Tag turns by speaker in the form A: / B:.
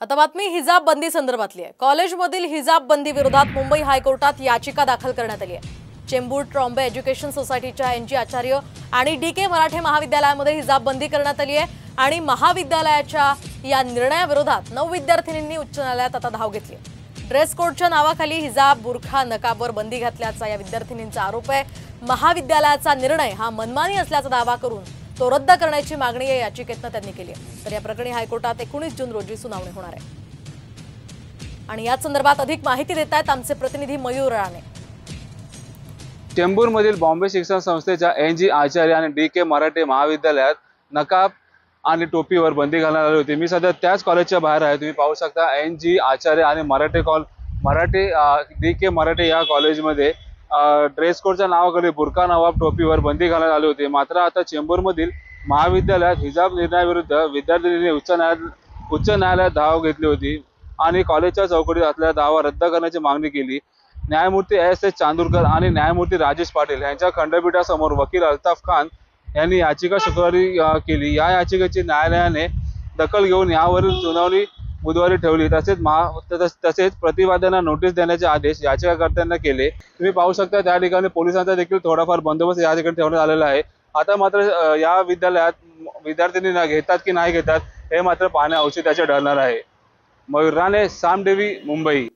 A: आता बातमी हिजाब बंदी संदर्भातली आहे। कॉलेजमधील हिजाब बंदी विरोधात मुंबई हायकोर्टात याचिका दाखल करण्यात आली आहे। चेंबूर ट्रॉम्बे एज्युकेशन सोसायटीच्या एनजी आचार्य आणि डीके मराठे महाविद्यालयामध्ये हिजाब बंदी करण्यात आली आहे आणि महाविद्यालयाच्या या निर्णयाविरोधात 9 विद्यार्थिनींनी उच्च न्यायालयात आता धाव घेतली आहे। ड्रेस कोडच्या नावाखाली हिजाब, बुरखा, नकाबवर बंदी घातल्याचा या विद्यार्थिनींचा आरोप आहे। महाविद्यालयाचा निर्णय हा मनमानी असल्याचा दावा करून तो रद्द करण्याची मागणी या याचिकेतनं त्यांनी केली आहे। तर या प्रकरणी हायकोर्टात 19 जून रोजी सुनावणी होणार आहे आणि या संदर्भात अधिक माहिती देत आहेत आमचे प्रतिनिधी मयूर राणे।
B: चेंबूरमधील बॉम्बे शिक्षण संस्थेच्या एनजी आचार्य आणि डीके मराठे महाविद्यालयात नकाब आणि टोपीवर बंदी घालण्यात आली होती। मी सध्या त्याच कॉलेजच्या बाहेर आहे। तुम्ही पाहू शकता एनजी आचार्य आणि डीके मराठे या कॉलेजमध्ये ड्रेस कोडच्या नावाखाली बुरखा, नवाब, टोपीवर बंदी घालण्यात आली होती। मात्र आता चेंबूरमधील महाविद्यालयात हिजाब निर्णयाविरुद्ध विद्यार्थ्यांनी उच्च न्यायालयात धाव घेतली होती आणि कॉलेजच्या चौकटीत असलेला दावा रद्द करण्याची मागणी केली। न्यायमूर्ती एस चांदूरकर आणि न्यायमूर्ती राजेश पाटील यांच्या खंडपीठासमोर वकील अल्ताफ खान यांनी याचिका शुक्रवारी केली। या याचिकेची न्यायालयाने दखल घेऊन यावरील सुनावणी बुधवारी ठेवली। तसेच प्रतिवाद्यांना नोटीस देण्याचे आदेश याचिकाकर्त्यांना केले। तुम्ही पाहू शकता त्या ठिकाणी पोलिसांचा देखील थोडाफार बंदोबस्त या ठिकाणी ठेवण्यात आलेला आहे। आता मात्र या विद्यालयात विद्यार्थिनींना घेतात की नाही घेतात हे मात्र पाहणे औचित्याचे ठरणार आहे। मयूर राणे, साम टीव्ही, मुंबई।